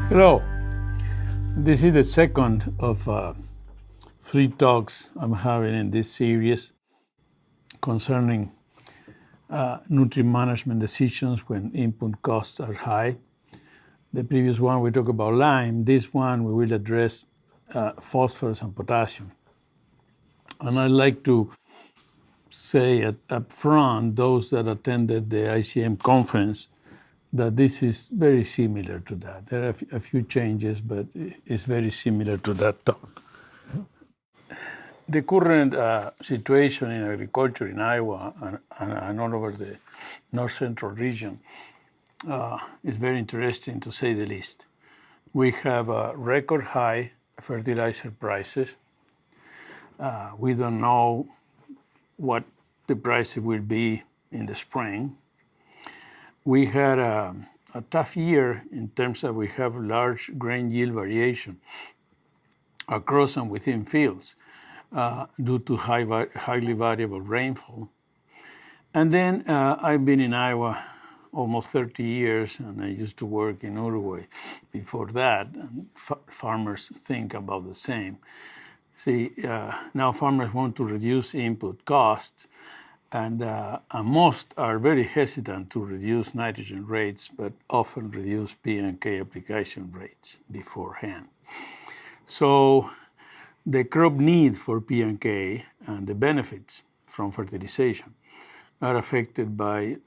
Hello. This is the second of 3 talks I'm having in this series concerning nutrient management decisions when input costs are high. The previous one we talked about lime. This one we will address phosphorus and potassium. And I'd like to say up front, those that attended the ICM conference, that this is very similar to that. There are a few changes, but it's very similar to that talk. The current situation in agriculture in Iowa and all over the north central region is very interesting, to say the least. We have record high fertilizer prices. We don't know what the price will be in the spring. We had a tough year in terms of we have large grain yield variation across and within fields due to highly variable rainfall. And then I've been in Iowa almost 30 years, and I used to work in Uruguay before that, and farmers think about the same. See, now farmers want to reduce input costs, and most are very hesitant to reduce nitrogen rates, but often reduce P&K application rates beforehand. So the crop need for P&K and the benefits from fertilization are affected by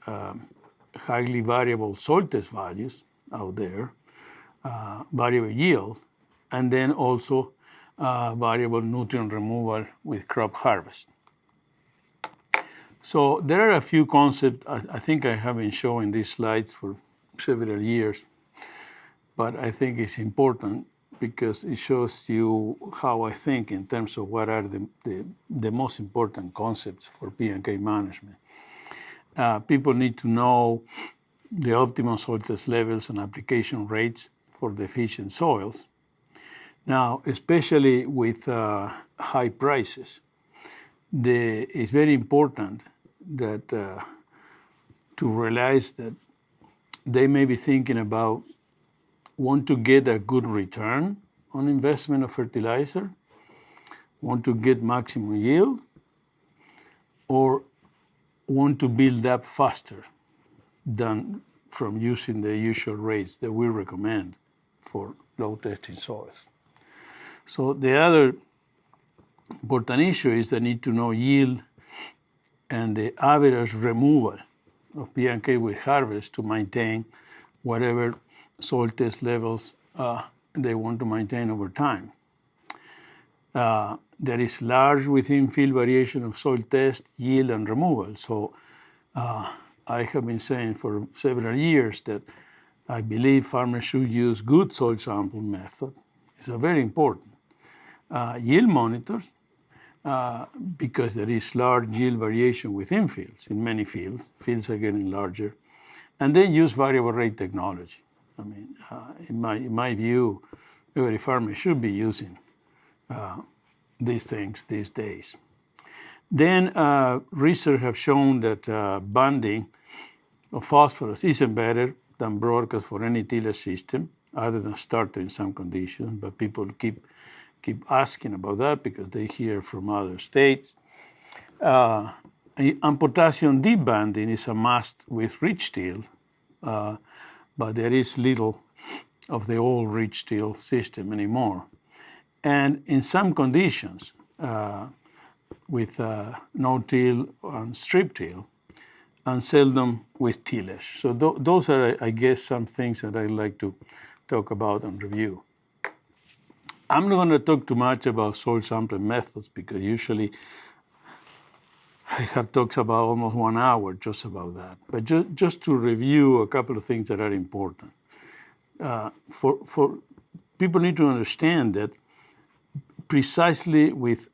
highly variable soil test values out there, variable yield, and then also variable nutrient removal with crop harvest. So there are a few concepts. I think I have been showing these slides for several years, but I think it's important because it shows you how I think in terms of what are the most important concepts for P&K management. People need to know the optimal soil test levels and application rates for the efficient soils. Now, especially with high prices, it's very important that to realize that they may be thinking about want to get a good return on investment of fertilizer, want to get maximum yield, or want to build up faster than from using the usual rates that we recommend for low testing soils. So the other important issue is they need to know yield and the average removal of P&K with harvest to maintain whatever soil test levels they want to maintain over time. There is large within field variation of soil test, yield, and removal. So I have been saying for several years that I believe farmers should use good soil sample method. It's very important. Yield monitors, because there is large yield variation within fields, in many fields. Fields are getting larger. And then use variable rate technology. I mean, in my view, every farmer should be using these things these days. Then research have shown that bonding of phosphorus isn't better than broadcast for any tillage system, other than starter in some conditions, but people keep asking about that because they hear from other states. And potassium deep banding is a must with rich till, but there is little of the old rich till system anymore. And in some conditions, with no-till and strip-till, and seldom with tillage. So those are, I guess, some things that I'd like to talk about and review. I'm not going to talk too much about soil sampling methods because usually I have talks about almost 1 hour just about that. But just to review a couple of things that are important. For people need to understand that precisely with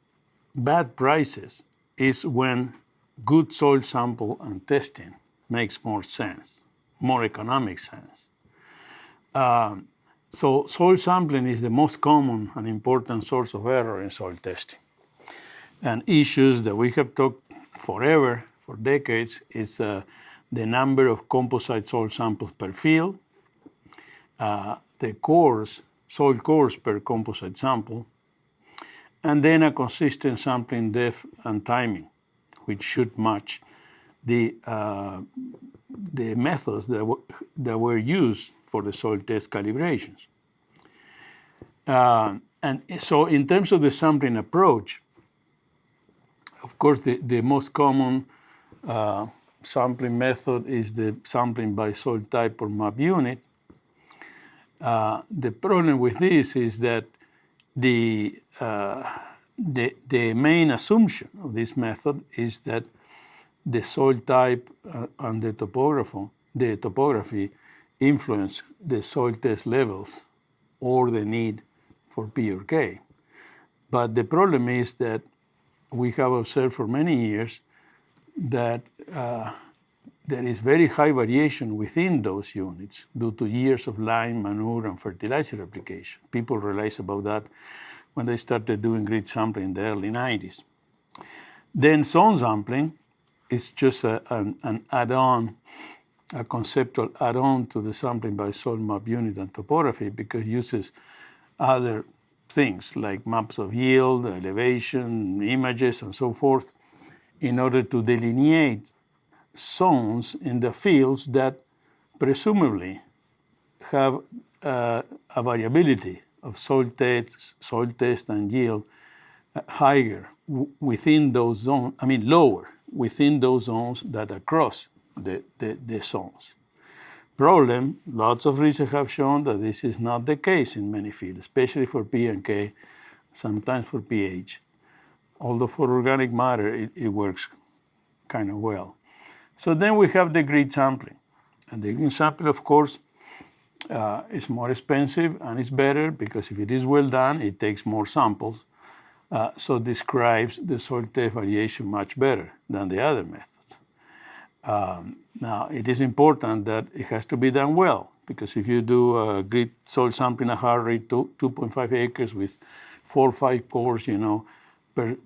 bad prices is when good soil sample and testing makes more sense, more economic sense. So soil sampling is the most common and important source of error in soil testing. And issues that we have talked forever, for decades, is the number of composite soil samples per field, the cores, soil cores per composite sample, and then a consistent sampling depth and timing, which should match the methods that were used for the soil test calibrations. And so in terms of the sampling approach, of course, the most common sampling method is the sampling by soil type or map unit. The problem with this is that the main assumption of this method is that the soil type and the topography influence the soil test levels or the need for P or K. But the problem is that we have observed for many years that there is very high variation within those units due to years of lime, manure, and fertilizer application. People realized about that when they started doing grid sampling in the early 90s. Then zone sampling is just an add-on, a conceptual add-on to the sampling by soil map unit and topography because it uses other things like maps of yield, elevation, images, and so forth in order to delineate zones in the fields that presumably have a variability of soil test and yield higher within those zones, lower within those zones that across the zones. Problem, lots of research have shown that this is not the case in many fields, especially for P and K, sometimes for pH. Although for organic matter, it works kind of well. So then we have the grid sampling. And the grid sampling, of course, is more expensive and it's better because if it is well done, it takes more samples. So describes the soil test variation much better than the other methods. Now, it is important that it has to be done well because if you do a grid soil sampling at heart rate 2.5 acres with 4 or 5 cores,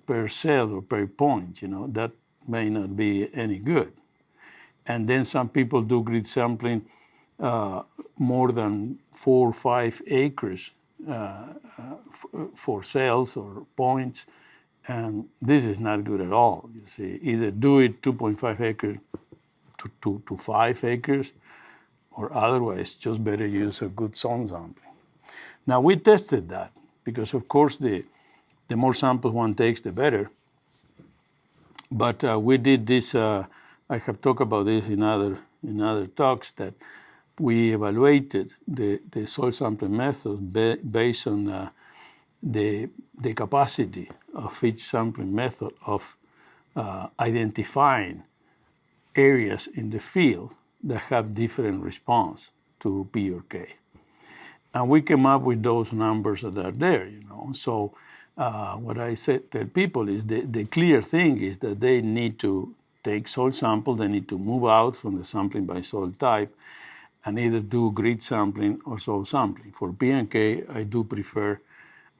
per cell or per point, that may not be any good. And then some people do grid sampling more than 4 or 5 acres for cells or points, and this is not good at all. You see, either do it 2.5 acres to 5 acres, or otherwise just better use a good zone sampling. Now we tested that because of course the more samples one takes, the better. But we did this. I have talked about this in other talks that we evaluated the soil sampling method based on the capacity of each sampling method of identifying areas in the field that have different response to P or K. And we came up with those numbers that are there, So what I tell people is the clear thing is that they need to take soil sample, they need to move out from the sampling by soil type and either do grid sampling or soil sampling. For P and K, I do prefer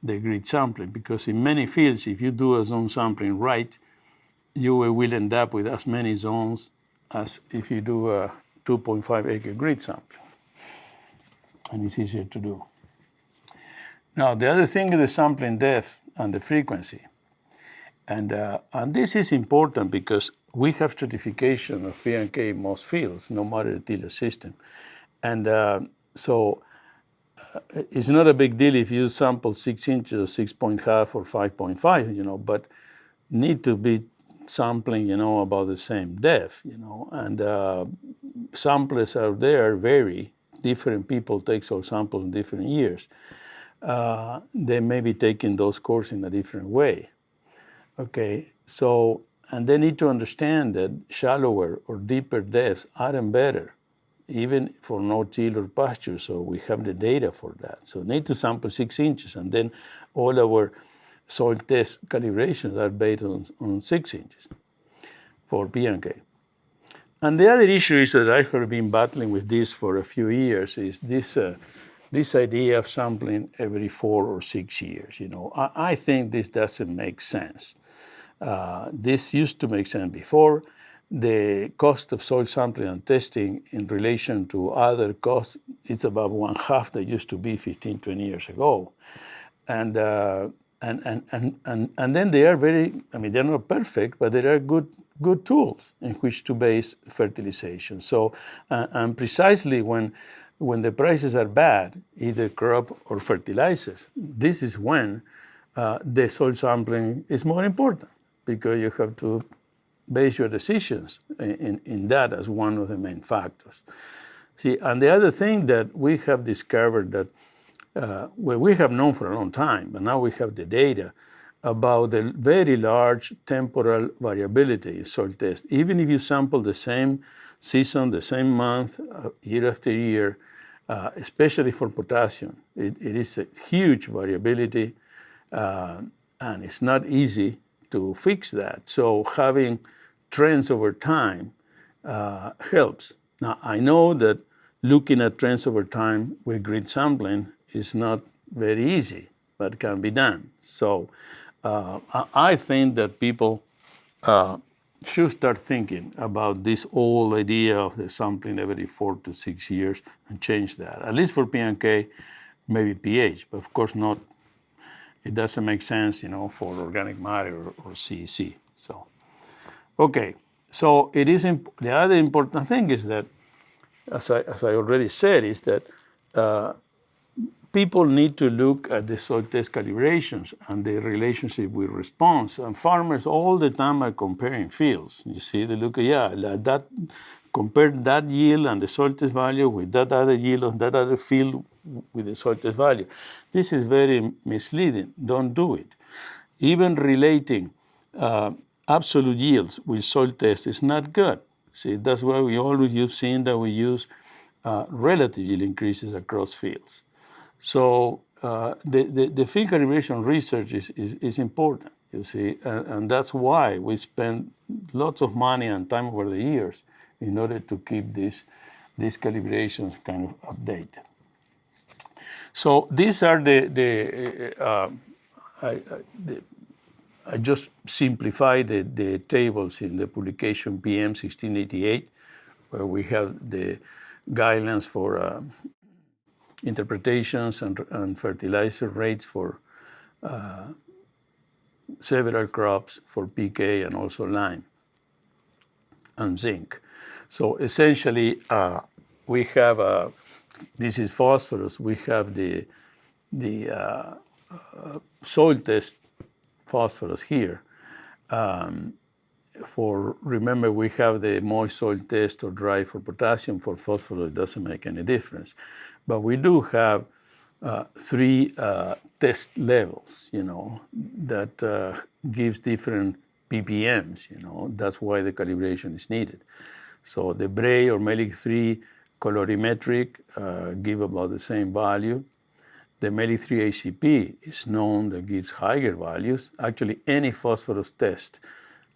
the grid sampling because in many fields, if you do a zone sampling right, you will end up with as many zones as if you do a 2.5 acre grid sampling. And it's easier to do. Now, the other thing is the sampling depth and the frequency. And this is important because we have stratification of P and K in most fields, no matter the tillage system. And so it's not a big deal if you sample 6 inches or 6.5 or 5.5, but need to be sampling, about the same depth, And samplers out there vary. Different people take soil samples in different years. They may be taking those cores in a different way. Okay, so, and they need to understand that shallower or deeper depths aren't better, even for no-till or pasture, so we have the data for that. So need to sample 6 inches, and then all our soil test calibrations are based on 6 inches for P and K. And the other issue is that I have been battling with this for a few years, is this idea of sampling every 4 or 6 years. I think this doesn't make sense. This used to make sense before. The cost of soil sampling and testing in relation to other costs it's about one half that used to be 15, 20 years ago. And then they are very, I mean, they're not perfect, but they are good tools in which to base fertilization. So, and precisely when the prices are bad, either crop or fertilizers, this is when the soil sampling is more important, because you have to base your decisions in that as one of the main factors. See, and the other thing that we have discovered that, well, we have known for a long time, but now we have the data about the very large temporal variability in soil test. Even if you sample the same season, the same month, year after year, especially for potassium, it is a huge variability, and it's not easy to fix that. So having trends over time helps. Now, I know that looking at trends over time with grid sampling is not very easy, but can be done. So I think that people should start thinking about this whole idea of the sampling every 4 to 6 years and change that, at least for P&K, maybe pH, but of course not. It doesn't make sense, for organic matter or CEC. So, okay. So it is the other important thing is that, as I already said, is that people need to look at the soil test calibrations and the relationship with response. And farmers all the time are comparing fields. You see, they look at, compare that yield and the soil test value with that other yield on that other field with the soil test value. This is very misleading. Don't do it. Even relating absolute yields with soil tests is not good. See, that's why you've seen that we use relative yield increases across fields. So the field calibration research is important, you see, and that's why we spend lots of money and time over the years in order to keep these calibrations kind of updated. So these are I just simplified the tables in the publication PM 1688, where we have the guidelines for interpretations and fertilizer rates for several crops, for PK and also lime and zinc. So essentially, we have, this is phosphorus, we have the soil test phosphorus here. Remember, we have the moist soil test or dry for potassium. For phosphorus, it doesn't make any difference. But we do have 3 test levels, that gives different ppms, That's why the calibration is needed. So the Bray or Melick 3 colorimetric give about the same value. The Melick 3 ACP is known that gives higher values. Actually, any phosphorus test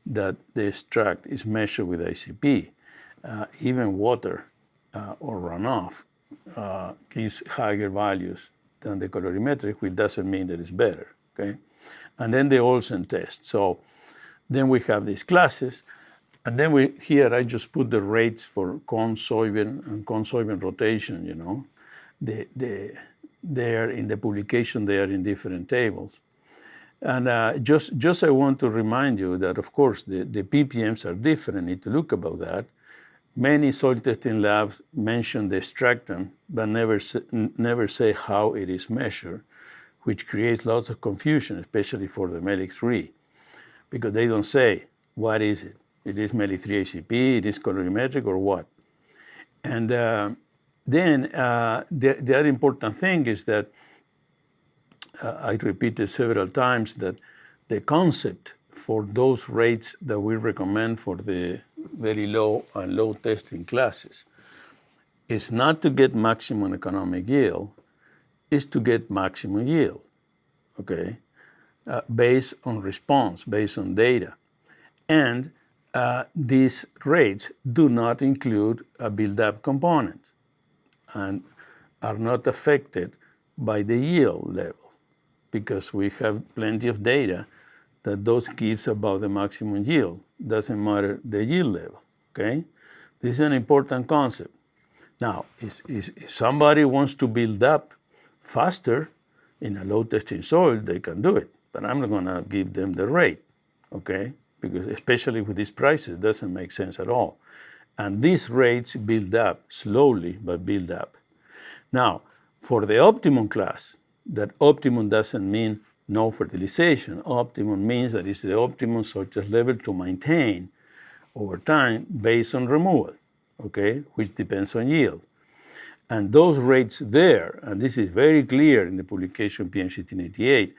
that they extract is measured with ACP. Even water or runoff gives higher values than the colorimetric, which doesn't mean that it's better, okay? And then the Olsen test. So then we have these classes, and then here I just put the rates for corn, soybean, and corn, soybean rotation, They are in the publication, they are in different tables. And just I want to remind you that, of course, the ppms are different. You need to look about that. Many soil testing labs mention the extractant, but never say how it is measured, which creates lots of confusion, especially for the Melick 3, because they don't say, what is it? It is Melick 3 ACP, it is colorimetric, or what? And then the other important thing is that I repeated several times that the concept for those rates that we recommend for the very low and low testing classes is not to get maximum economic yield, is to get maximum yield, okay, based on response, based on data. And these rates do not include a build-up component and are not affected by the yield level, because we have plenty of data that those gives about the maximum yield. Doesn't matter the yield level, okay? This is an important concept. Now, if somebody wants to build up faster in a low testing soil, they can do it. But I'm not going to give them the rate, okay? Because especially with these prices, it doesn't make sense at all. And these rates build up slowly, but build up. Now, for the optimum class, that optimum doesn't mean no fertilization. Optimum means that it's the optimum soil test level to maintain over time based on removal, okay, which depends on yield. And those rates there, and this is very clear in the publication PM 1688,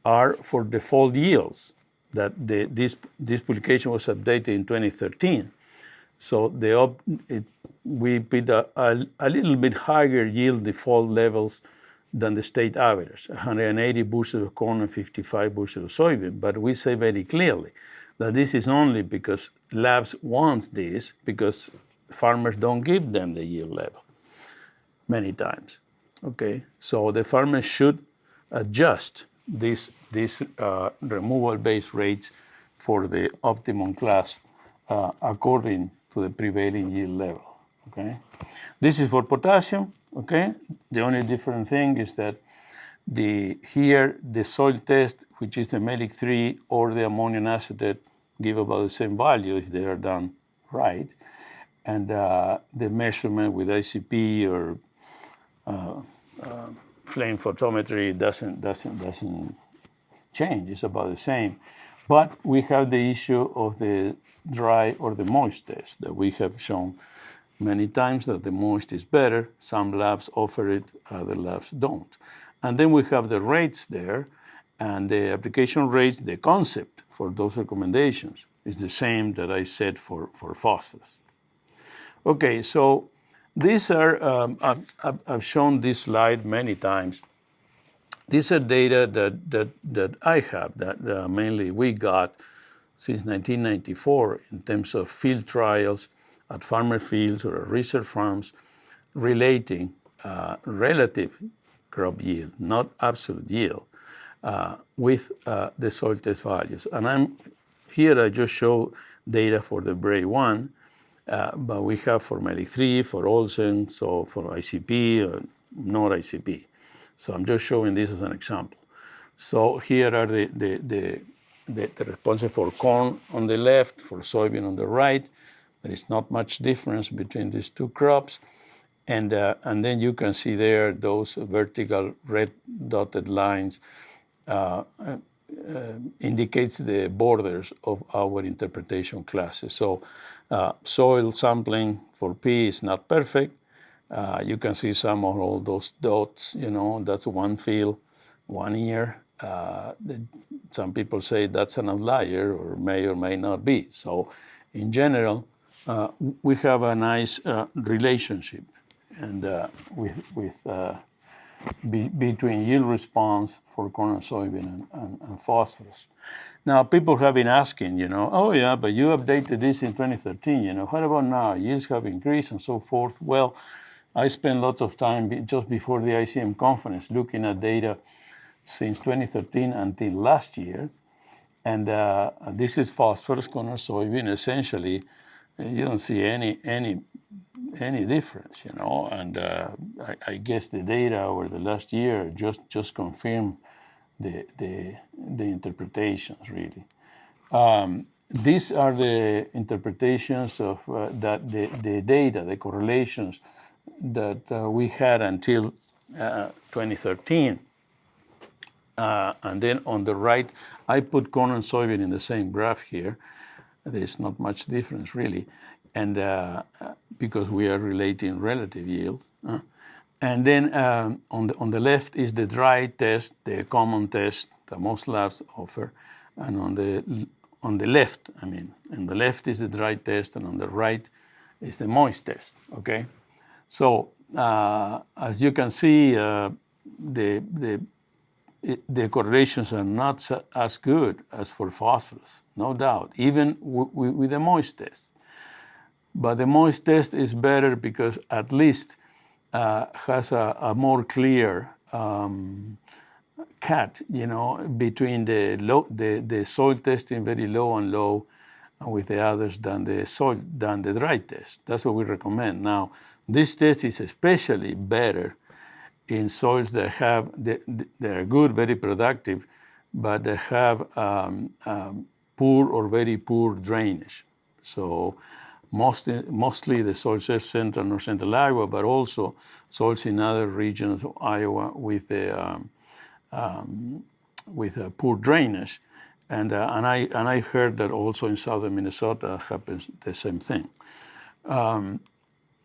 are for default yields. That this publication was updated in 2013. So we put a little bit higher yield default levels than the state average, 180 bushels of corn and 55 bushels of soybean. But we say very clearly that this is only because labs want this, because farmers don't give them the yield level many times. Okay, so the farmers should adjust these removal-based rates for the optimum class according to the prevailing yield level. Okay, this is for potassium. Okay, the only different thing is that here the soil test, which is the melic 3 or the ammonium acetate, give about the same value if they are done right, and the measurement with ICP or flame photometry doesn't change. It's about the same. But we have the issue of the dry or the moist test that we have shown many times that the moist is better. Some labs offer it, other labs don't. And then we have the rates there, and the application rates, the concept for those recommendations is the same that I said for phosphorus. Okay, so these are, I've shown this slide many times. These are data that I have, that mainly we got since 1994 in terms of field trials at farmer fields or at research farms relating relative crop yield, not absolute yield, with the soil test values. And here I just show data for the Bray 1, but we have for melic 3, for Olsen, so for ICP, not ICP. So I'm just showing this as an example. So here are the responses for corn on the left, for soybean on the right. There is not much difference between these two crops. And then you can see there those vertical red dotted lines indicates the borders of our interpretation classes. So soil sampling for P is not perfect. You can see some of all those dots, that's one field, 1 year. Some people say that's an outlier or may not be. So in general, we have a nice relationship and between yield response for corn and soybean and phosphorus. Now, people have been asking, oh yeah, but you updated this in 2013, what about now? Yields have increased and so forth. Well, I spent lots of time just before the ICM conference looking at data since 2013 until last year. And this is phosphorus, corn, or soybean. Essentially, you don't see any difference, And I guess the data over the last year just confirm the interpretations, really. These are the interpretations of the data, the correlations that we had until 2013. And then on the right, I put corn and soybean in the same graph here. There's not much difference, really, and because we are relating relative yields. And then on the left is the dry test, the common test that most labs offer, and on the left, on the left is the dry test, and on the right is the moist test. Okay, so as you can see, the correlations are not as good as for phosphorus, no doubt, even with the moist test. But the moist test is better because at least has a more clear cut, between the soil testing very low and low with the others than the dry test. That's what we recommend. Now, This test is especially better in soils that are good, very productive, but they have poor or very poor drainage. So mostly the soils in central north central Iowa, but also soils in other regions of Iowa with poor drainage. And I've heard that also in southern Minnesota happens the same thing.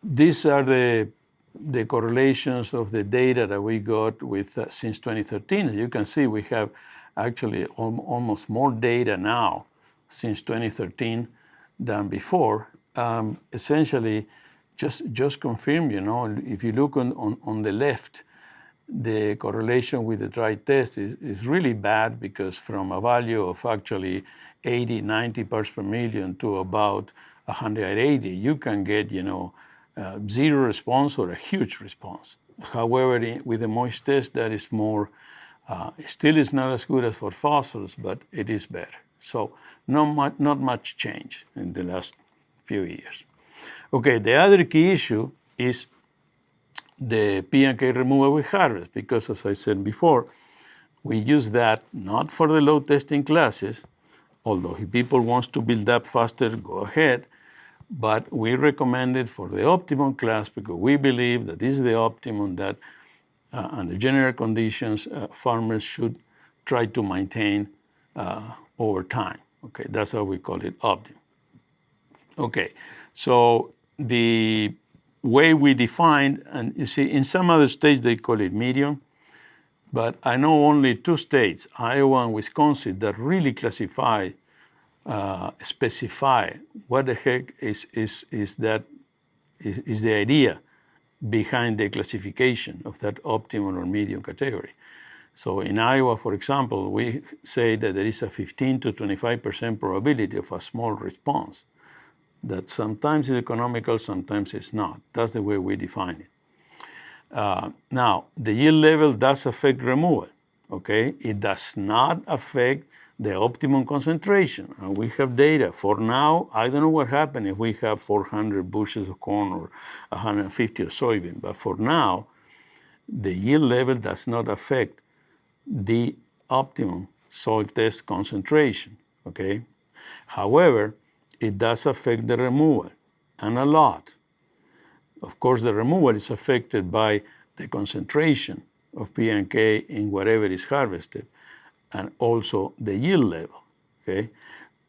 These are the correlations of the data that we got with since 2013. As you can see, we have actually almost more data now since 2013 than before. Essentially, just confirm, if you look on the left, the correlation with the dry test is really bad, because from a value of actually 80, 90 parts per million to about 180, you can get, zero response or a huge response. However, with the moist test, that is more, still is not as good as for phosphorus, but it is better. So not much change in the last few years. Okay, the other key issue is the P&K removal with harvest, because as I said before, we use that not for the load testing classes, although if people want to build up faster, go ahead, but we recommend it for the optimum class because we believe that this is the optimum that under general conditions farmers should try to maintain over time. Okay, that's how we call it optimum. Okay, so the way we define, and you see in some other states they call it medium, but I know only 2 states, Iowa and Wisconsin, that really classify, specify what the heck is the idea behind the classification of that optimum or medium category. So in Iowa, for example, we say that there is a 15 to 25% probability of a small response. That sometimes is economical, sometimes it's not. That's the way we define it. Now, the yield level does affect removal, okay? It does not affect the optimum concentration. And we have data. For now, I don't know what happens if we have 400 bushels of corn or 150 of soybean, but for now, the yield level does not affect the optimum soil test concentration, okay? However, it does affect the removal, and a lot. Of course, the removal is affected by the concentration of P&K in whatever is harvested, and also the yield level, okay?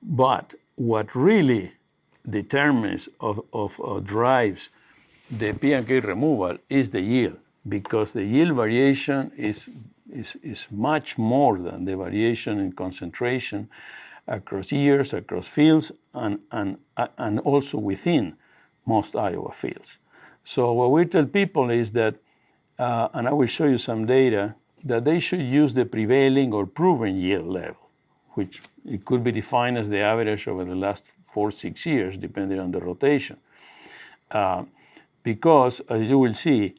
But what really determines drives the P&K removal is the yield, because the yield variation is much more than the variation in concentration across years, across fields, and also within most Iowa fields. So what we tell people is that, and I will show you some data, that they should use the prevailing or proven yield level, which it could be defined as the average over the last 4 or 6 years, depending on the rotation. Because, as you will see,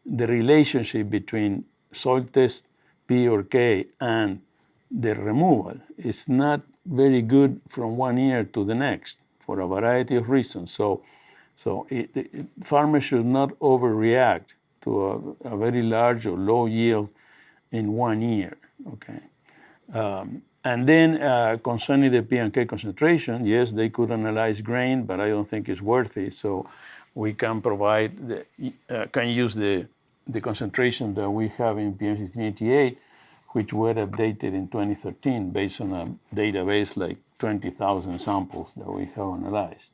the relationship between soil test P or K and the removal is not very good from one year to the next for a variety of reasons. So farmers should not overreact to a very large or low yield in 1 year, okay? And then concerning the P&K concentration, yes, they could analyze grain, but I don't think it's worthy. So we can provide, can use the concentration that we have in PM1688, which were updated in 2013 based on a database like 20,000 samples that we have analyzed.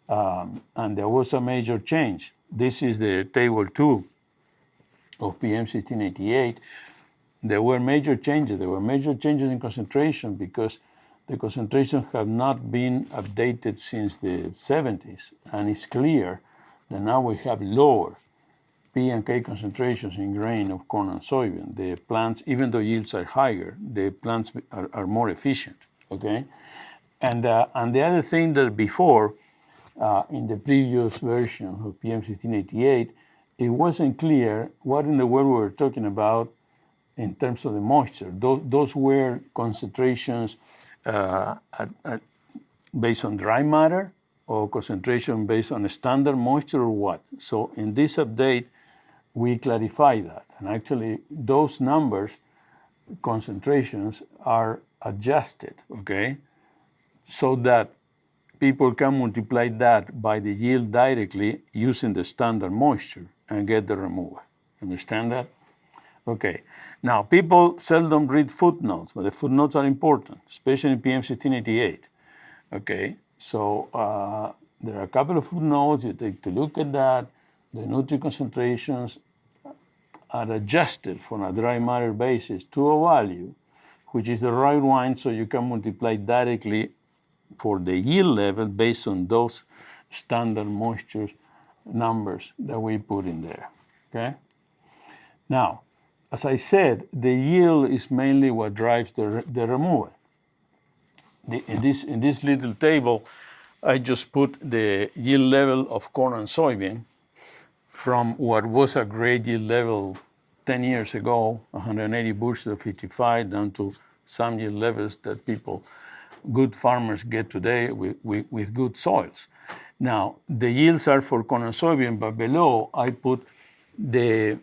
And there was a major change. This is the table 2 of PM1688. There were major changes. There were major changes in concentration because the concentrations have not been updated since the 70s. And it's clear that now we have lower P&K concentrations in grain of corn and soybean. The plants, even though yields are higher, the plants are more efficient, okay? And the other thing that before, in the previous version of PM1688, it wasn't clear what in the world we were talking about in terms of the moisture. Those were concentrations based on dry matter or concentration based on a standard moisture or what? So in this update, we clarify that. And actually, those numbers, concentrations, are adjusted, okay? So that people can multiply that by the yield directly using the standard moisture and get the removal. Understand that? Okay. Now, people seldom read footnotes, but the footnotes are important, especially in PM 1688. Okay. So there are a couple of footnotes. You take a look at that. The nutrient concentrations are adjusted for a dry matter basis to a value, which is the right one, so you can multiply directly for the yield level based on those standard moisture numbers that we put in there, okay? Now, as I said, the yield is mainly what drives the removal. In this little table, I just put the yield level of corn and soybean from what was a great yield level 10 years ago, 180 bushels of 55, down to some yield levels that good farmers get today with good soils. Now, the yields are for corn and soybean, but below I put the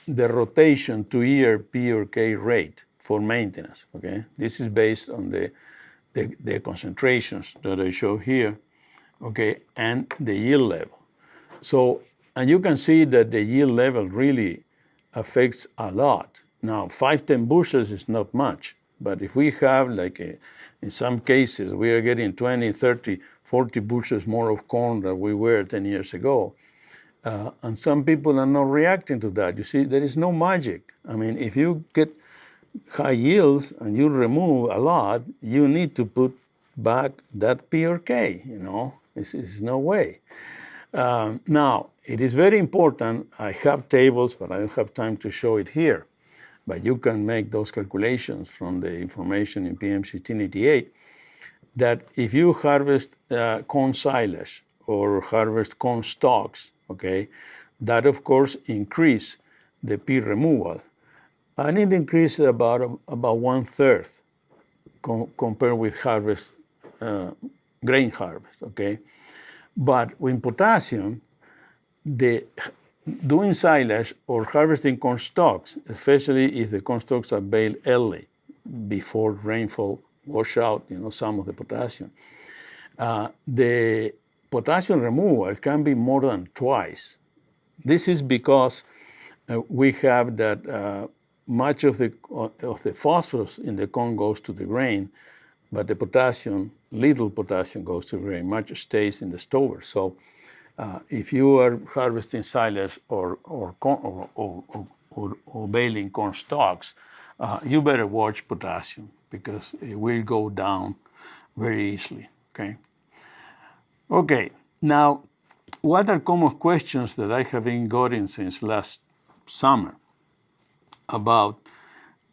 rotation 2-year P or K rate for maintenance, okay? This is based on the concentrations that I show here, okay, and the yield level. So, and you can see that the yield level really affects a lot. Now, 5-10 bushels is not much, but if we have, like in some cases, we are getting 20, 30, 40 bushels more of corn than we were 10 years ago, and some people are not reacting to that. You see, there is no magic. I mean, if you get high yields and you remove a lot, you need to put back that P or K, you know. There's no way. Now, it is very important. I have tables, but I don't have time to show it here. But you can make those calculations from the information in PM 1688, that if you harvest corn silage or harvest corn stalks, okay, that of course increase the P removal. And it increases about 1/3 compared with harvest, grain harvest, okay? But with potassium, doing silage or harvesting corn stalks, especially if the corn stalks are baled early, before rainfall wash out, you know, some of the potassium, the potassium removal can be more than twice. This is because we have that much of the phosphorus in the corn goes to the grain, but the potassium, little potassium goes to the grain, much stays in the stover. So if you are harvesting silage or baling corn stalks, you better watch potassium because it will go down very easily, okay? Okay, now, what are common questions that I have been getting since last summer about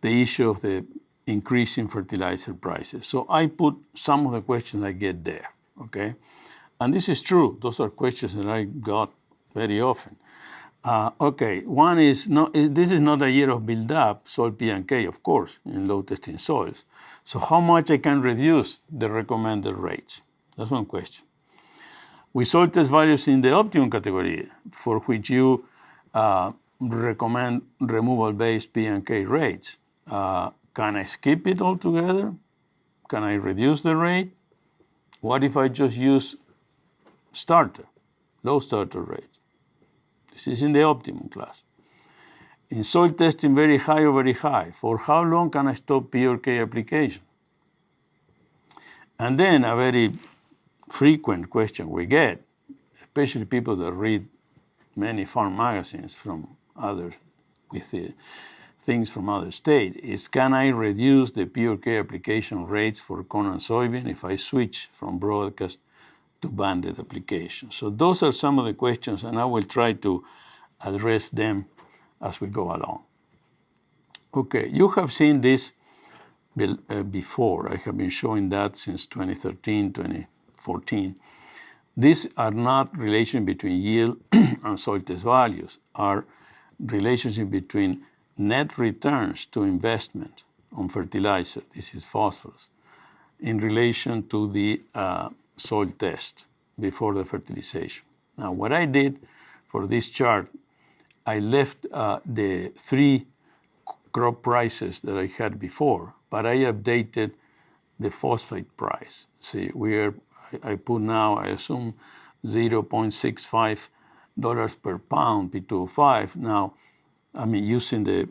the issue of the increasing fertilizer prices? So I put some of the questions I get there, okay? And this is true. Those are questions that I got very often. Okay, one is, this is not a year of build-up, soil P and K, of course, in low testing soils. So how much I can reduce the recommended rates? That's one question. With soil test values in the optimum category, for which you recommend removal-based P and K rates, can I skip it altogether? Can I reduce the rate? What if I just use starter, low starter rate? This is in the optimum class. In soil testing, very high or very high, for how long can I stop P or K application? And then a very frequent question we get, especially people that read many farm magazines from others with the things from other states, is can I reduce the P or K application rates for corn and soybean if I switch from broadcast to banded application? So those are some of the questions, and I will try to address them as we go along. Okay, you have seen this before. I have been showing that since 2013, 2014. These are not relations between yield and soil test values, are relationship between net returns to investment on fertilizer, this is phosphorus, in relation to the soil test before the fertilization. Now, what I did for this chart, I left the 3 crop prices that I had before, but I updated the phosphate price. See, I put now, I assume, $0.65 per pound, P2O5. Now, I mean, using the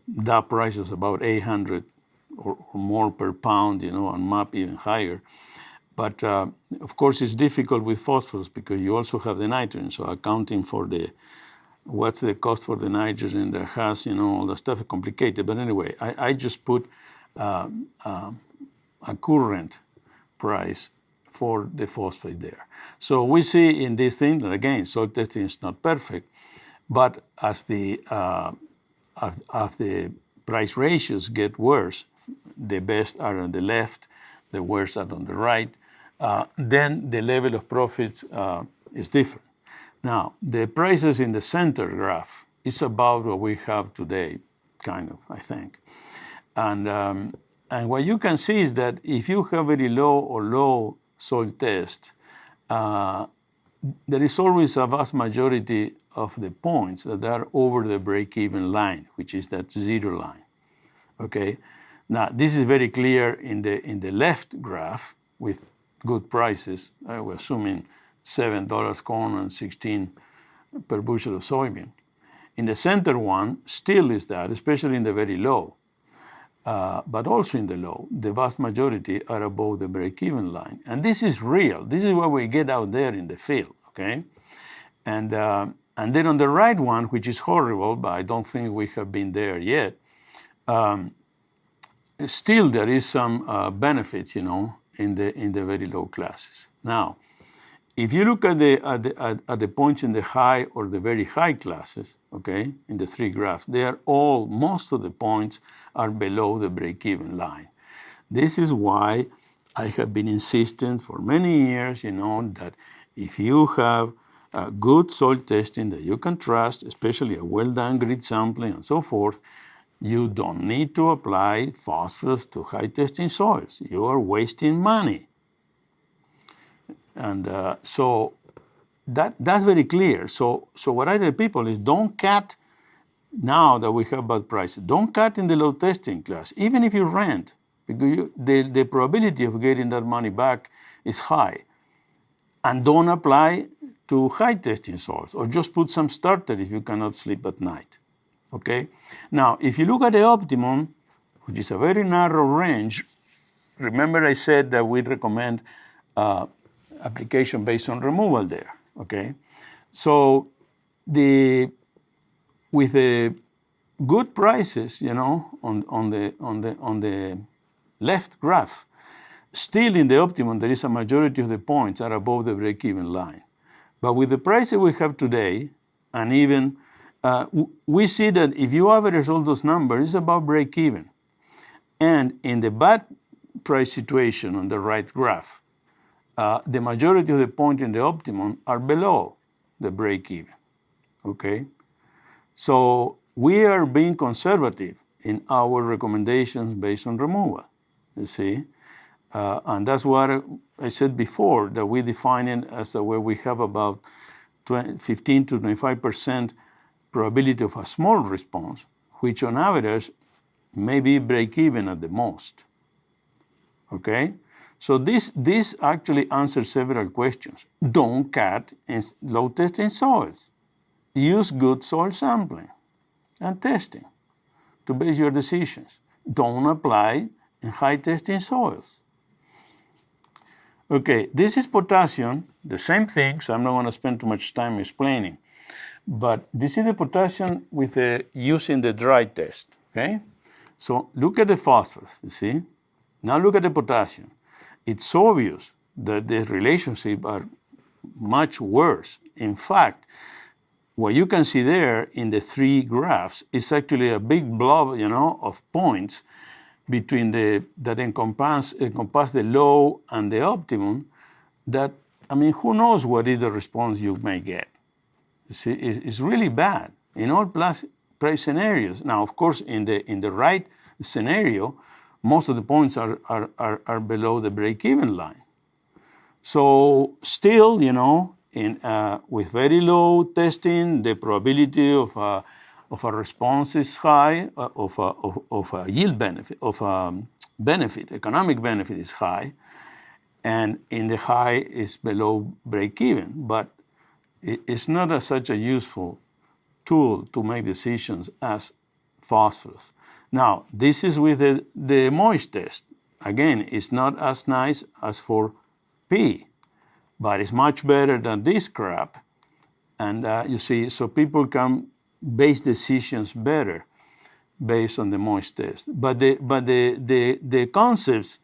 DAP prices about 800 or more per pound, on MAP even higher. But of course, it's difficult with phosphorus because you also have the nitrogen. So accounting for what's the cost for the nitrogen that has, all the stuff is complicated. But anyway, I just put a current price for the phosphate there. So we see in this thing that, again, soil testing is not perfect, but as the price ratios get worse, the best are on the left, the worst are on the right, then the level of profits is different. Now, the prices in the center graph is about what we have today, kind of, I think. And what you can see is that if you have very low or low soil test, there is always a vast majority of the points that are over the break-even line, which is that 0 line. Okay. Now, this is very clear in the left graph with good prices. We're assuming $7 corn and 16 per bushel of soybean. In the center one, still is that, especially in the very low, but also in the low, the vast majority are above the break-even line. And this is real. This is what we get out there in the field, okay? And then on the right one, which is horrible, but I don't think we have been there yet, still there is some benefits, in the very low classes. Now, if you look at the points in the high or the very high classes, okay, in the 3 graphs, most of the points are below the break-even line. This is why I have been insistent for many years, that if you have good soil testing that you can trust, especially a well-done grid sampling and so forth, you don't need to apply phosphorus to high-testing soils. You are wasting money. And so that's very clear. So what I tell people is don't cut now that we have bad prices. Don't cut in the low testing class, even if you rent, because the probability of getting that money back is high. And don't apply to high testing soils, or just put some starter if you cannot sleep at night. Okay? Now, if you look at the optimum, which is a very narrow range, remember I said that we recommend application based on removal there, okay? So with the good prices, on the left graph, still in the optimum there is a majority of the points are above the break-even line. But with the prices we have today, and even we see that if you average all those numbers, it's about break-even. And in the bad price situation on the right graph, the majority of the points in the optimum are below the break-even, okay? So we are being conservative in our recommendations based on removal, you see? And that's what I said before, that we define it as where we have about 15 to 25% probability of a small response, which on average may be break-even at the most, okay? So this actually answers several questions. Don't cut in low testing soils. Use good soil sampling and testing to base your decisions. Don't apply in high testing soils. Okay, this is potassium, the same thing, so I'm not going to spend too much time explaining. But this is the potassium with using the dry test, okay? So look at the phosphorus, you see? Now look at the potassium. It's obvious that the relationships are much worse. In fact, what you can see there in the 3 graphs is actually a big blob, of points between that encompass the low and the optimum. That, who knows what is the response you may get? You see, it's really bad in all price scenarios. Now, of course, in the right scenario, most of the points are below the break-even line. So still, with very low testing, the probability of a response is high, of a yield benefit, economic benefit is high, and in the high is below break even. But it's not such a useful tool to make decisions as phosphorus. Now, this is with the moist test. Again, it's not as nice as for P, but it's much better than this crap. And you see, so people can base decisions better based on the moist test. But the concepts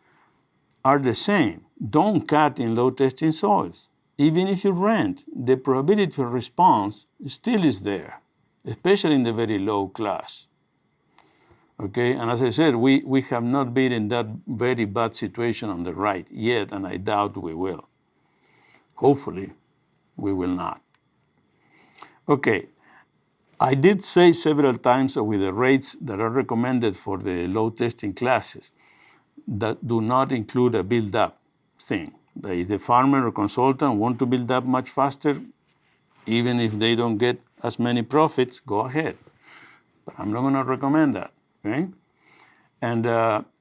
are the same. Don't cut in low testing soils. Even if you rent, the probability of response still is there, especially in the very low class. Okay, and as I said, we have not been in that very bad situation on the right yet, and I doubt we will. Hopefully, we will not. Okay, I did say several times that with the rates that are recommended for the low testing classes that do not include a build-up thing. If the farmer or consultant want to build up much faster, even if they don't get as many profits, go ahead. But I'm not going to recommend that. Okay? And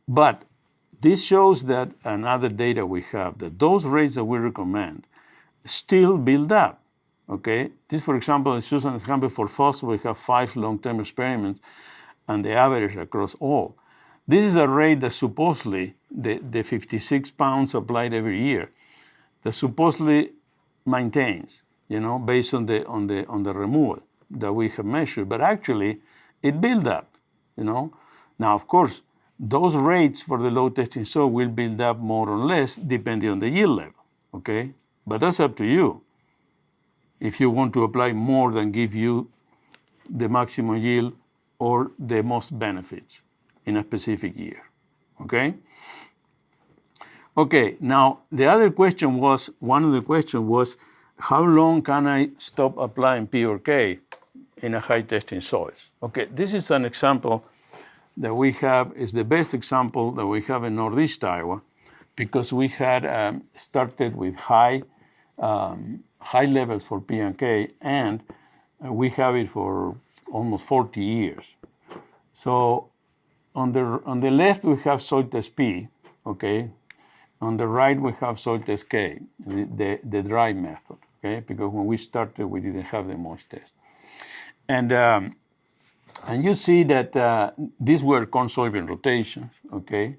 but this shows that another data we have, that those rates that we recommend still build up. Okay? This, for example, is just an example for phosphorus. We have 5 long-term experiments, and the average across all. This is a rate that supposedly, the 56 pounds applied every year, that supposedly maintains, based on the removal that we have measured. But actually, it built up, Now, of course, those rates for the low testing soil will build up more or less depending on the yield level, okay? But that's up to you. If you want to apply more than give you the maximum yield or the most benefits in a specific year, okay? Okay, now the other question was, one of the questions was, how long can I stop applying P or K in a high testing soils? Okay, this is an example that we have, is the best example that we have in Northeast Iowa, because we had started with high levels for P and K, and we have it for almost 40 years. So on the left we have soil test P, okay? On the right we have soil test K, the dry method, okay? Because when we started we didn't have the moist test. And you see that these were corn soybean rotations, okay?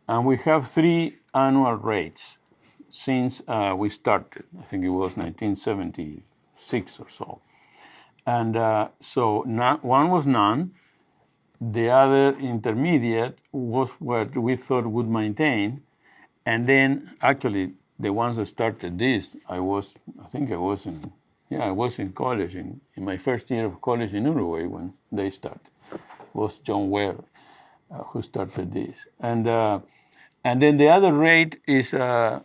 And we have 3 annual rates since we started. I think it was 1976 or so. And so one was none. The other intermediate was what we thought would maintain. And then actually the ones that started this, I was in college, in my first year of college in Uruguay when they started. It was John Ware who started this. And then the other rate is a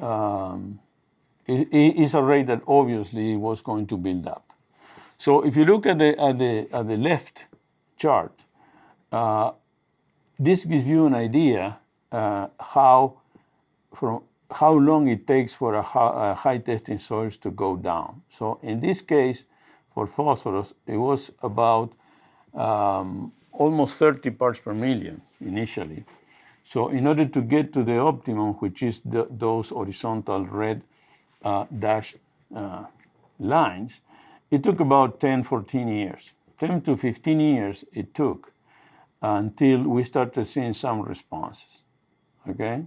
rate that obviously was going to build up. So if you look at the left chart, this gives you an idea how long it takes for a high testing soils to go down. So in this case, for phosphorus, it was about almost 30 parts per million initially. So in order to get to the optimum, which is those horizontal red dashed lines, it took about 10, 14 years. 10 to 15 years it took until we started seeing some responses, okay?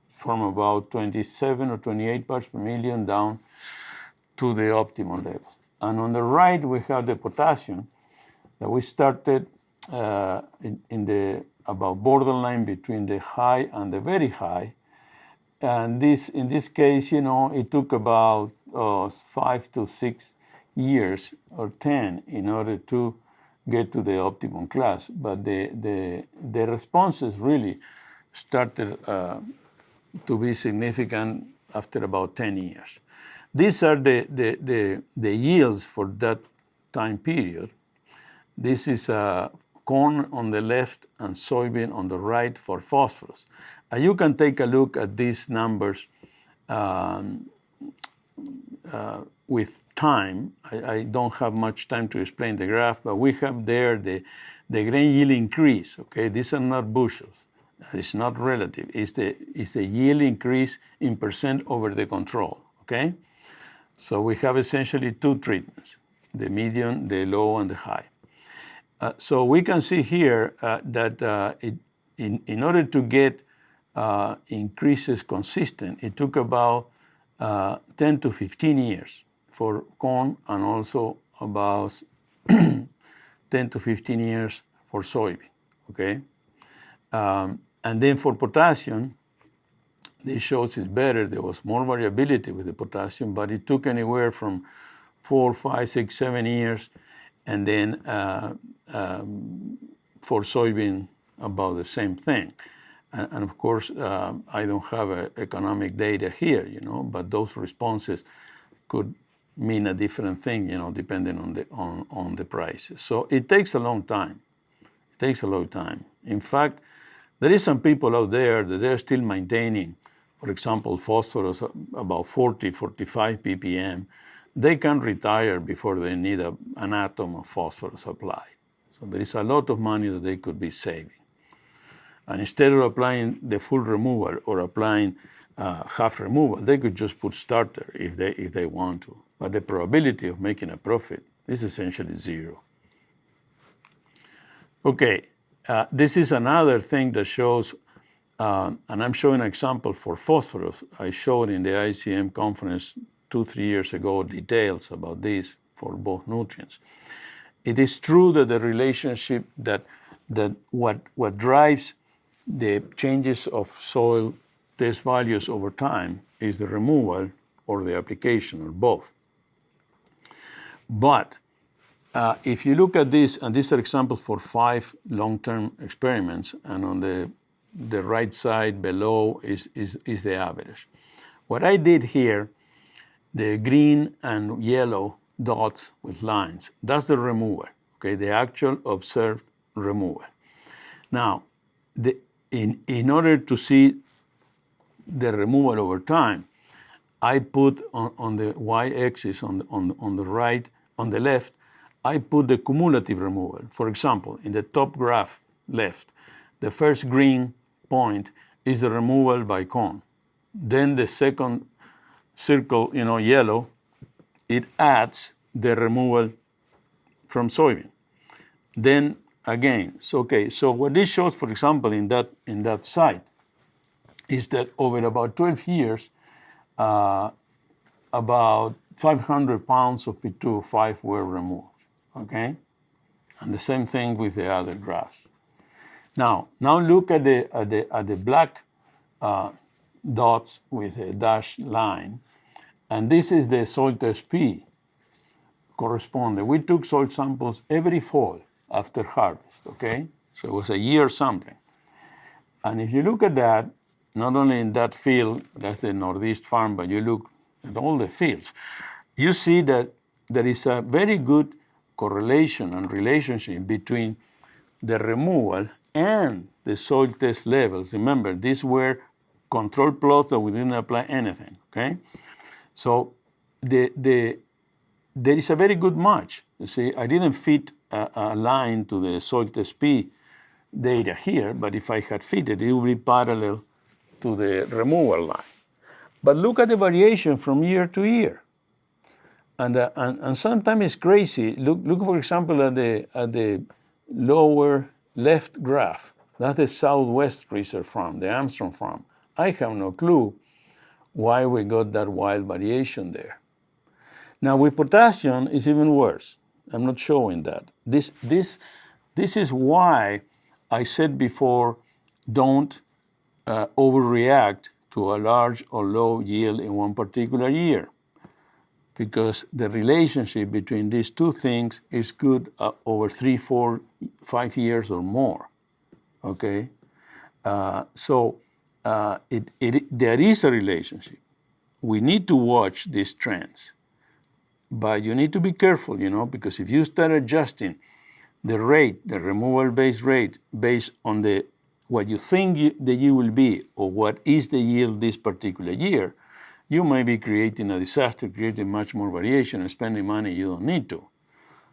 From about 27 or 28 parts per million down to the optimal levels. And on the right, we have the potassium that we started in the about borderline between the high and the very high. And in this case, it took about 5 to 6 years or 10 in order to get to the optimum class. But the responses really started to be significant after about 10 years. These are the yields for that time period. This is corn on the left and soybean on the right for phosphorus. And you can take a look at these numbers with time. I don't have much time to explain the graph, but we have there the grain yield increase. Okay, these are not bushels. It's not relative. It's the yield increase in percent over the control. Okay, so we have essentially two treatments: the medium, the low, and the high. So we can see here that in order to get increases consistent, it took about 10 to 15 years for corn, and also about 10 to 15 years for soybean, okay? And then for potassium, this shows it's better. There was more variability with the potassium, but it took anywhere from 4, 5, 6, 7 years, and then for soybean, about the same thing. And of course, I don't have economic data here, but those responses could mean a different thing, depending on the prices. So it takes a long time. It takes a long time. In fact, there is some people out there that they're still maintaining, for example, phosphorus about 40, 45 ppm. They can retire before they need an atom of phosphorus applied. So there is a lot of money that they could be saving. And instead of applying the full removal or applying half removal, they could just put starter if they want to. But the probability of making a profit is essentially zero. Okay, this is another thing that shows, and I'm showing an example for phosphorus. I showed in the ICM conference 2-3 years ago details about this for both nutrients. It is true that the relationship that what drives the changes of soil test values over time is the removal or the application, or both. But if you look at this, and these are examples for 5 long-term experiments, and on the right side below is the average. What I did here, the green and yellow dots with lines, that's the removal, okay, the actual observed removal. Now, in order to see the removal over time, I put on the y-axis on the right, on the left, I put the cumulative removal. For example, in the top graph left, the first green point is the removal by corn. Then the second circle, yellow, it adds the removal from soybean. Then again, so what this shows, for example, in that site, is that over about 12 years, about 500 pounds of P2O5 were removed, okay? And the same thing with the other graphs. Now look at the black dots with a dashed line, and this is the soil test P corresponding. We took soil samples every fall after harvest, okay? So it was a year sampling. And if you look at that, not only in that field, that's the Northeast farm, but you look at all the fields, you see that there is a very good correlation and relationship between the removal and the soil test levels. Remember, these were control plots that we didn't apply anything, okay? So there is a very good match. You see, I didn't fit a line to the soil test P data here, but if I had fitted, it would be parallel to the removal line. But look at the variation from year to year. And sometimes it's crazy. Look, for example, at the lower left graph. That's the Southwest Reserve Farm, the Armstrong Farm. I have no clue why we got that wild variation there. Now with potassium, it's even worse. I'm not showing that. This is why I said before, don't overreact to a large or low yield in one particular year, because the relationship between these two things is good over 3, 4, 5 years or more, okay? There is a relationship. We need to watch these trends, but you need to be careful, because if you start adjusting the rate, the removal-based rate, based on what you think the yield will be, or what is the yield this particular year, you may be creating a disaster, creating much more variation and spending money you don't need to.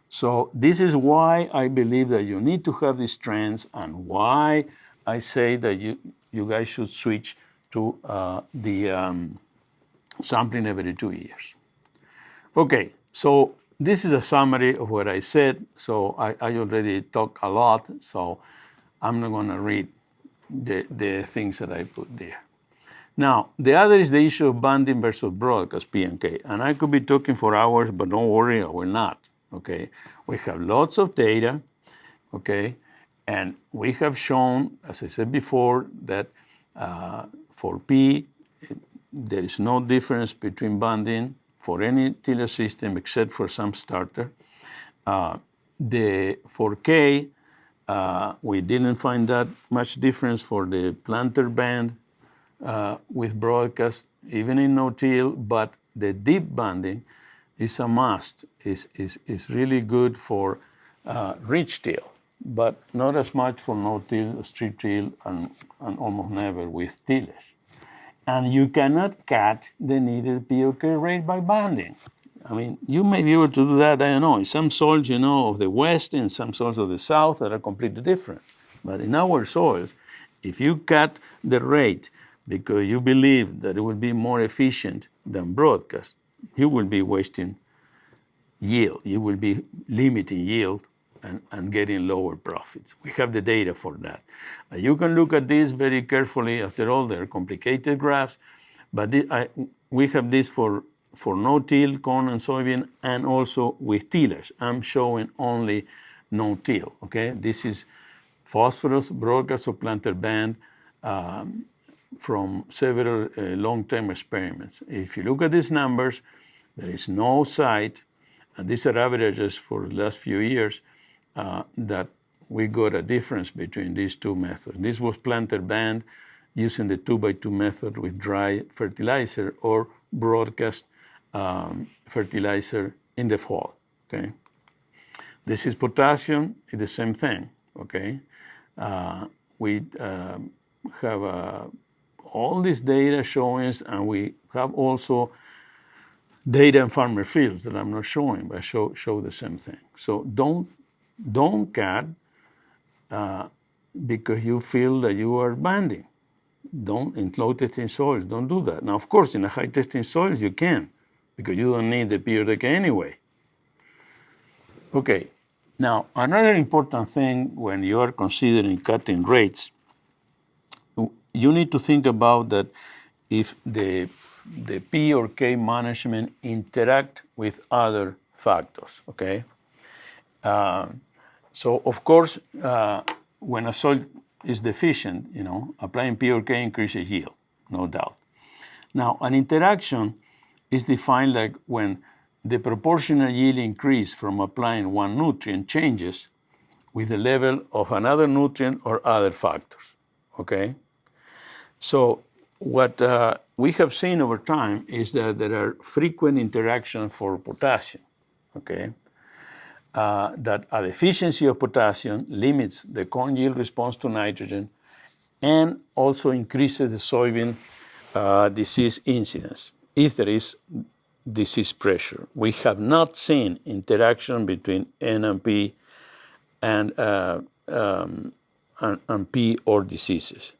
So this is why I believe that you need to have these trends, and why I say that you guys should switch to the sampling every 2 years. Okay, so this is a summary of what I said. So I already talked a lot, so I'm not going to read the things that I put there. Now, the other is the issue of banding versus broadcast, P and K. And I could be talking for hours, but don't worry, I will not. Okay, we have lots of data. Okay, and we have shown, as I said before, that for P, there is no difference between banding for any tiller system except for some starter. For K, we didn't find that much difference for the planter band with broadcast, even in no-till, but the deep banding is a must, is really good for rich till, but not as much for no-till, strip till, and almost never with tillers. And you cannot cut the needed POK rate by banding. I mean, you may be able to do that, I don't know, in some soils, of the West and some soils of the South that are completely different. But in our soils, if you cut the rate because you believe that it will be more efficient than broadcast, you will be wasting yield. You will be limiting yield and getting lower profits. We have the data for that. You can look at this very carefully. After all, they're complicated graphs, but we have this for no-till, corn and soybean, and also with tillers. I'm showing only no-till, okay? This is phosphorus, broadcast or planter band, from several long-term experiments. If you look at these numbers, there is no site, and these are averages for the last few years, that we got a difference between these two methods. This was planter band using the 2x2 method with dry fertilizer, or broadcast fertilizer in the fall, okay? This is potassium, it's the same thing, okay? We have all this data showing us, and we have also data in farmer fields that I'm not showing, but show the same thing. So don't cut because you feel that you are banding. Don't, in low testing soils, don't do that. Now, of course, in a high testing soils, you can, because you don't need the PRDK anyway. Okay, now, another important thing when you are considering cutting rates, you need to think about that if the P or K management interact with other factors, okay? So, of course, when a soil is deficient, applying P or K increases yield, no doubt. Now, an interaction is defined like when the proportional yield increase from applying one nutrient changes with the level of another nutrient or other factors, okay? So what we have seen over time is that there are frequent interactions for potassium, okay? That a deficiency of potassium limits the corn yield response to nitrogen and also increases the soybean disease incidence if there is disease pressure. We have not seen interaction between N and P and P or diseases.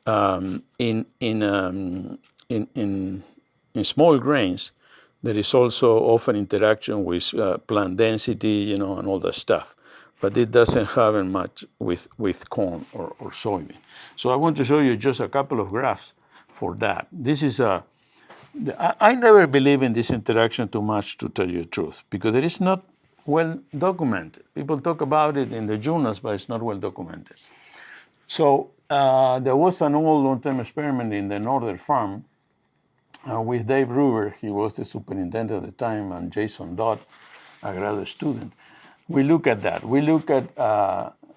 In small grains, there is also often interaction with plant density, and all that stuff. But it doesn't happen much with corn or soybean. So I want to show you just a couple of graphs for that. This is I never believe in this interaction too much, to tell you the truth, because it is not well documented. People talk about it in the journals, but it's not well documented. So there was an old long-term experiment in the Northern Farm with Dave Ruber. He was the superintendent at the time, and Jason Dodd, a graduate student. We look at that. We look at,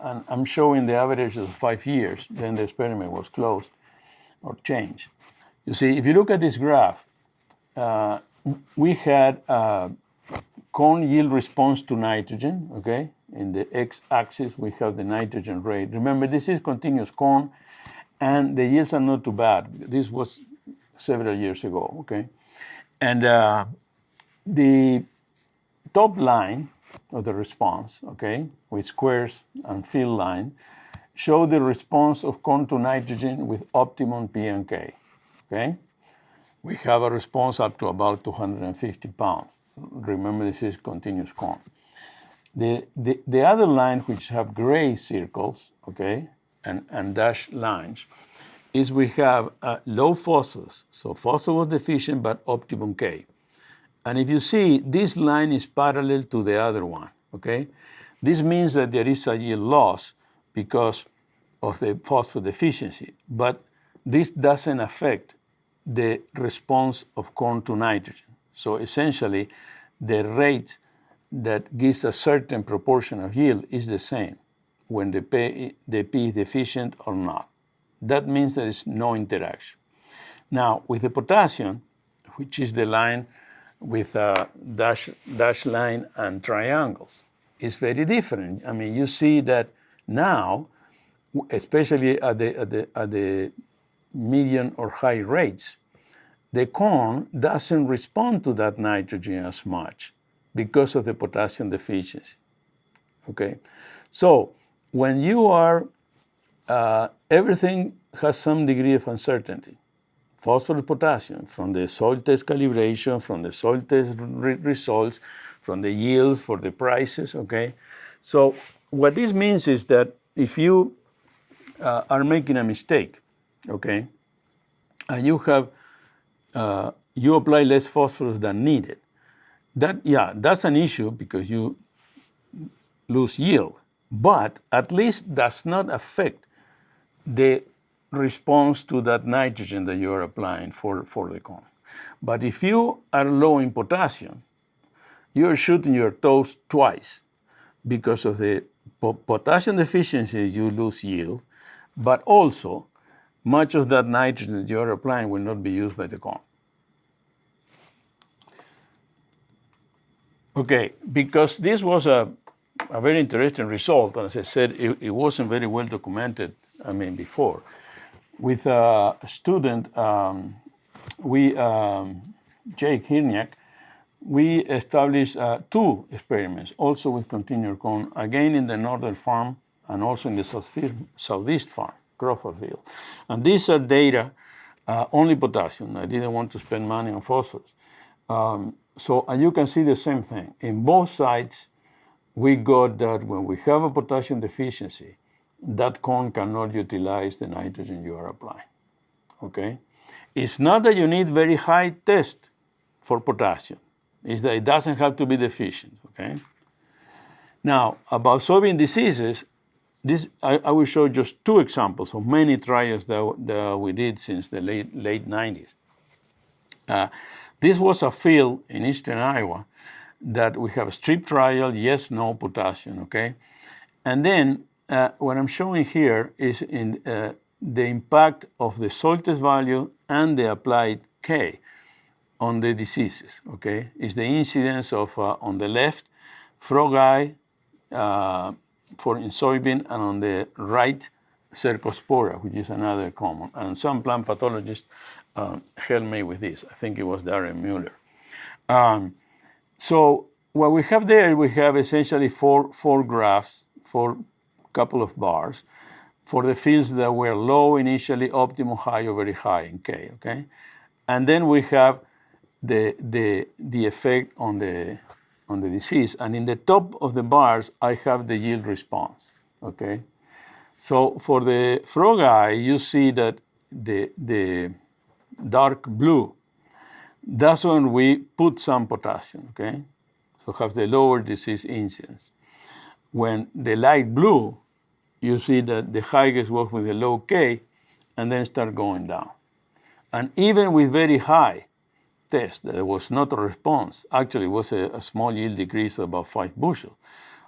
and I'm showing the average of 5 years, then the experiment was closed or changed. You see, if you look at this graph, we had corn yield response to nitrogen, okay? In the x-axis, we have the nitrogen rate. Remember, this is continuous corn, and the yields are not too bad. This was several years ago, okay? And the top line of the response, okay, with squares and field line, show the response of corn to nitrogen with optimum P and K, okay? We have a response up to about 250 pounds. Remember, this is continuous corn. The other line, which have gray circles, okay, and dashed lines, is we have low phosphorus. So phosphorus deficient, but optimum K. And if you see, this line is parallel to the other one, okay? This means that there is a yield loss because of the phosphorus deficiency, but this doesn't affect the response of corn to nitrogen. So essentially, the rate that gives a certain proportion of yield is the same when the P is deficient or not. That means there is no interaction. Now, with the potassium, which is the line with a dash line and triangles, it's very different. I mean, you see that now, especially at the medium or high rates, the corn doesn't respond to that nitrogen as much because of the potassium deficiency, okay? So when you are, everything has some degree of uncertainty. Phosphorus, potassium, from the soil test calibration, from the soil test results, from the yield for the prices, okay? So what this means is that if you are making a mistake, okay, and you have, you apply less phosphorus than needed, that's an issue because you lose yield, but at least does not affect the response to that nitrogen that you're applying for the corn. But if you are low in potassium, you're shooting your toes twice because of the potassium deficiency, you lose yield, but also much of that nitrogen that you're applying will not be used by the corn. Okay, because this was a very interesting result, and as I said, it wasn't very well documented, before. With a student, Jake Hirniak, we established 2 experiments, also with continuous corn, again in the northern farm and also in the southeast farm, Crawford field. And these are data, only potassium. I didn't want to spend money on phosphorus. And you can see the same thing. In both sites, we got that when we have a potassium deficiency, that corn cannot utilize the nitrogen you are applying, okay? It's not that you need very high test for potassium. It's that it doesn't have to be deficient, okay? Now, about soybean diseases, I will show just 2 examples of many trials that we did since the late 90s. This was a field in eastern Iowa that we have a strip trial, yes, no potassium, okay? And then what I'm showing here is in the impact of the soil test value and the applied K on the diseases, okay? It's the incidence of, on the left, frog eye in soybean, and on the right, cercospora, which is another common. And some plant pathologists helped me with this. I think it was Darren Mueller. So what we have there, we have essentially four graphs, 4 couple of bars, for the fields that were low initially, optimal, high, or very high in K, okay? And then we have the effect on the disease. And in the top of the bars, I have the yield response, okay? So for the frog eye, you see that the dark blue, that's when we put some potassium, okay? So have the lower disease incidence. When the light blue, you see that the highest was with the low K, and then start going down. And even with very high test, there was not a response. Actually, it was a small yield decrease of about 5 bushels.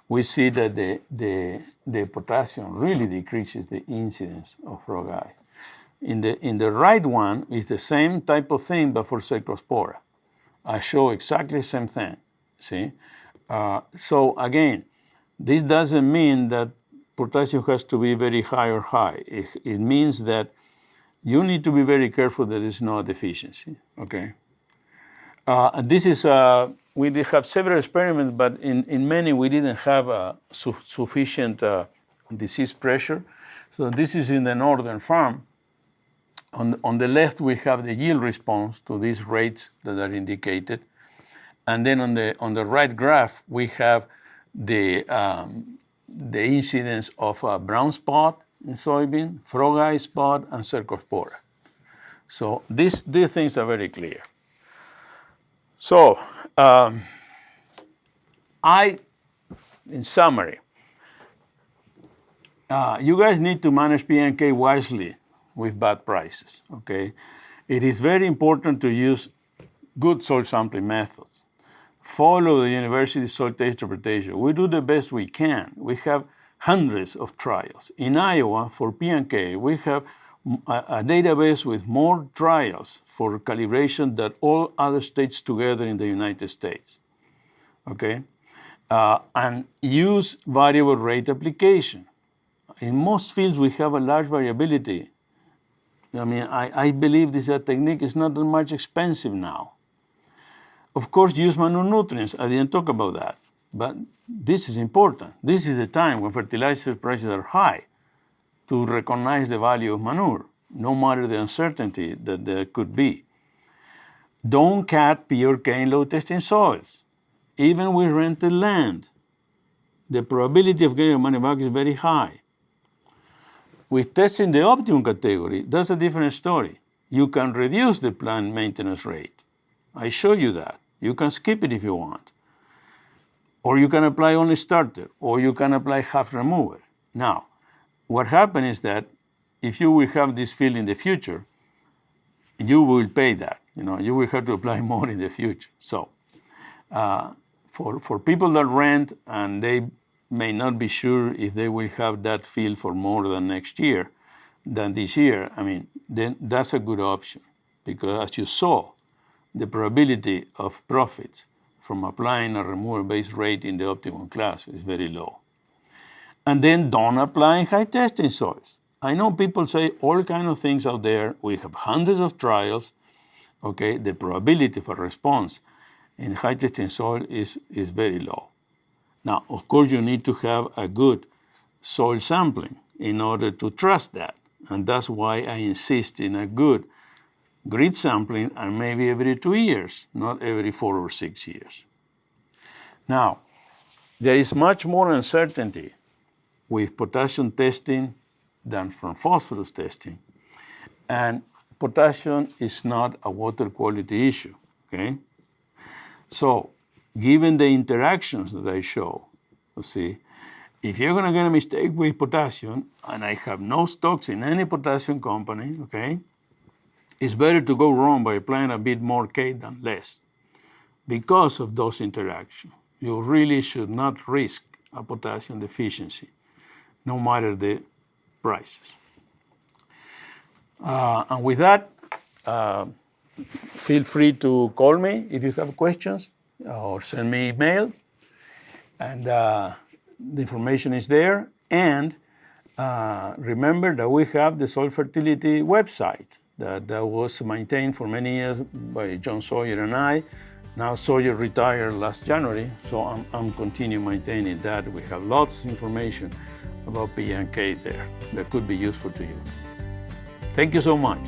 We see that the potassium really decreases the incidence of frog eye. In the right one is the same type of thing, but for cercospora. I show exactly the same thing, see? So again, this doesn't mean that potassium has to be very high or high. It means that you need to be very careful that there's no deficiency, okay? This is, we did have several experiments, but in many we didn't have sufficient disease pressure. So this is in the northern farm. On the left, we have the yield response to these rates that are indicated. And then on the right graph, we have the incidence of a brown spot in soybean, frog eye spot, and cercospora. So these things are very clear. So in summary, you guys need to manage P&K wisely with bad prices, okay? It is very important to use good soil sampling methods. Follow the university soil test interpretation. We do the best we can. We have hundreds of trials. In Iowa, for P&K, we have a database with more trials for calibration than all other states together in the United States, okay? And use variable rate application. In most fields, we have a large variability. I mean, I believe this technique is not that much expensive now. Of course, use manure nutrients. I didn't talk about that, but this is important. This is the time when fertilizer prices are high to recognize the value of manure, no matter the uncertainty that there could be. Don't cut PRK in low testing soils. Even with rented land, the probability of getting money back is very high. With testing the optimum category, that's a different story. You can reduce the plant maintenance rate. I show you that. You can skip it if you want. Or you can apply only starter, or you can apply half remover. Now, what happens is that if you will have this field in the future, you will pay that. You will have to apply more in the future. So for people that rent and they may not be sure if they will have that field for more than next year, than this year, I mean, then that's a good option. Because as you saw, the probability of profits from applying a removal-based rate in the optimum class is very low. And then don't apply in high testing soils. I know people say all kinds of things out there. We have hundreds of trials. Okay, the probability for response in high testing soil is very low. Now, of course, you need to have a good soil sampling in order to trust that. And that's why I insist in a good grid sampling, and maybe every 2 years, not every 4 or 6 years. Now, there is much more uncertainty with potassium testing than from phosphorus testing. And potassium is not a water quality issue, okay? So, given the interactions that I show, you see, if you're gonna get a mistake with potassium, and I have no stocks in any potassium company, okay, it's better to go wrong by applying a bit more K than less because of those interactions. You really should not risk a potassium deficiency, no matter the prices. And with that, feel free to call me if you have questions or send me email. And the information is there. And remember that we have the soil fertility website that was maintained for many years by John Sawyer and I. Now Sawyer retired last January, so I'm continuing maintaining that. We have lots of information about P&K there that could be useful to you. Thank you so much.